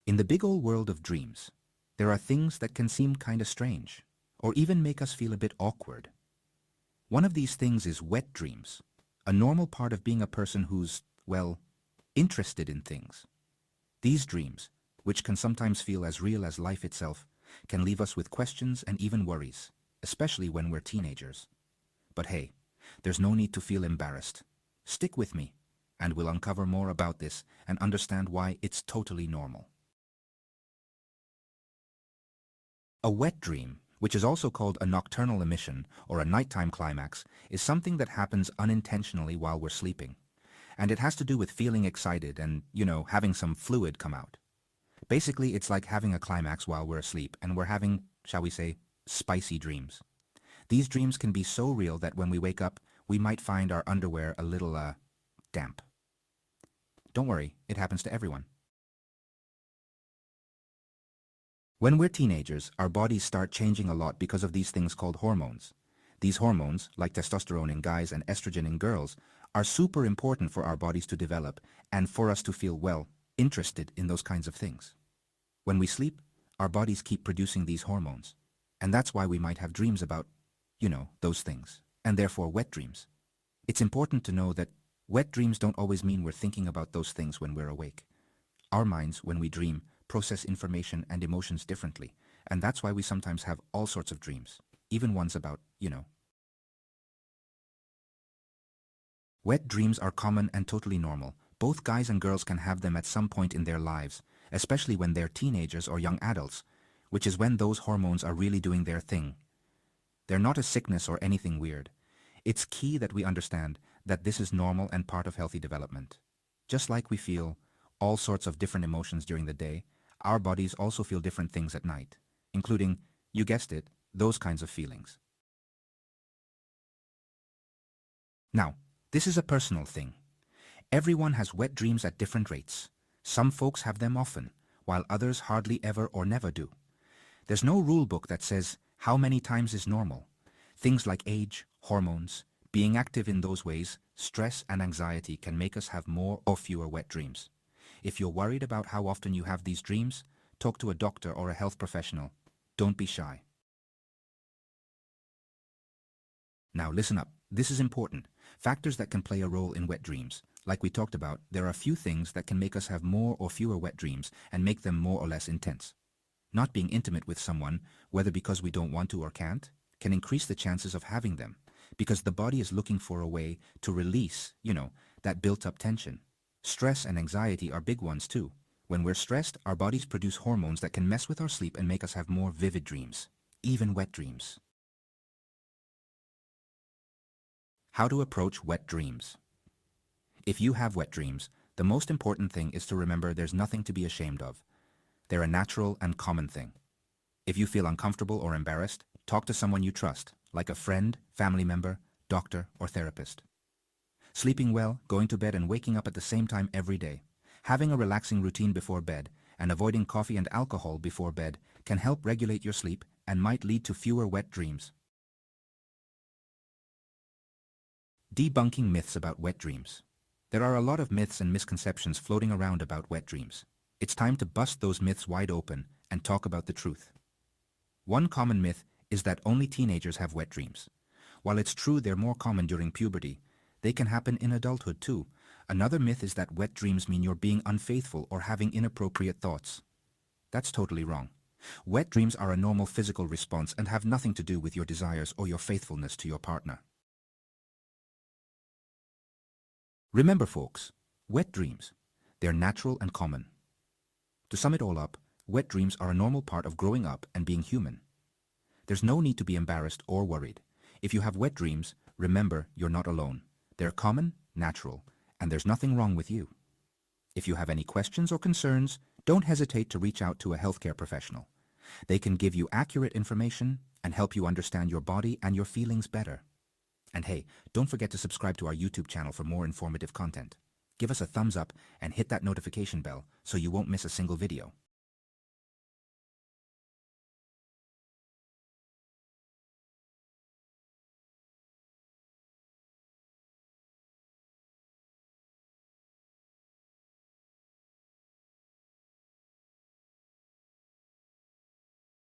In the big old world of dreams, there are things that can seem kinda strange, or even make us feel a bit awkward. One of these things is wet dreams, a normal part of being a person who's, well, interested in things. These dreams, which can sometimes feel as real as life itself, can leave us with questions and even worries, especially when we're teenagers. But hey, there's no need to feel embarrassed. Stick with me, and we'll uncover more about this and understand why it's totally normal. A wet dream, which is also called a nocturnal emission or a nighttime climax, is something that happens unintentionally while we're sleeping. And it has to do with feeling excited and, having some fluid come out. Basically, it's like having a climax while we're asleep and we're having, shall we say, spicy dreams. These dreams can be so real that when we wake up, we might find our underwear a little, damp. Don't worry, it happens to everyone. When we're teenagers, our bodies start changing a lot because of these things called hormones. These hormones, like testosterone in guys and estrogen in girls, are super important for our bodies to develop and for us to feel, well, interested in those kinds of things. When we sleep, our bodies keep producing these hormones. And that's why we might have dreams about, those things, and therefore wet dreams. It's important to know that wet dreams don't always mean we're thinking about those things when we're awake. Our minds, when we dream, process information and emotions differently, and that's why we sometimes have all sorts of dreams, even ones about, Wet dreams are common and totally normal. Both guys and girls can have them at some point in their lives, especially when they're teenagers or young adults, which is when those hormones are really doing their thing. They're not a sickness or anything weird. It's key that we understand that this is normal and part of healthy development. Just like we feel all sorts of different emotions during the day, our bodies also feel different things at night, including, you guessed it, those kinds of feelings. Now, this is a personal thing. Everyone has wet dreams at different rates. Some folks have them often, while others hardly ever or never do. There's no rule book that says how many times is normal. Things like age, hormones, being active in those ways, stress and anxiety can make us have more or fewer wet dreams. If you're worried about how often you have these dreams, talk to a doctor or a health professional. Don't be shy. Now listen up. This is important. Factors that can play a role in wet dreams. Like we talked about, there are a few things that can make us have more or fewer wet dreams and make them more or less intense. Not being intimate with someone, whether because we don't want to or can't, can increase the chances of having them, because the body is looking for a way to release, that built-up tension. Stress and anxiety are big ones too. When we're stressed, our bodies produce hormones that can mess with our sleep and make us have more vivid dreams, even wet dreams. How to approach wet dreams. If you have wet dreams, the most important thing is to remember there's nothing to be ashamed of. They're a natural and common thing. If you feel uncomfortable or embarrassed, talk to someone you trust, like a friend, family member, doctor, or therapist. Sleeping well, going to bed and waking up at the same time every day, having a relaxing routine before bed, and avoiding coffee and alcohol before bed can help regulate your sleep and might lead to fewer wet dreams. Debunking myths about wet dreams. There are a lot of myths and misconceptions floating around about wet dreams. It's time to bust those myths wide open and talk about the truth. One common myth is that only teenagers have wet dreams. While it's true they're more common during puberty, they can happen in adulthood too. Another myth is that wet dreams mean you're being unfaithful or having inappropriate thoughts. That's totally wrong. Wet dreams are a normal physical response and have nothing to do with your desires or your faithfulness to your partner. Remember folks, wet dreams, they're natural and common. To sum it all up, wet dreams are a normal part of growing up and being human. There's no need to be embarrassed or worried. If you have wet dreams, remember you're not alone. They're common, natural, and there's nothing wrong with you. If you have any questions or concerns, don't hesitate to reach out to a healthcare professional. They can give you accurate information and help you understand your body and your feelings better. And hey, don't forget to subscribe to our YouTube channel for more informative content. Give us a thumbs up and hit that notification bell so you won't miss a single video.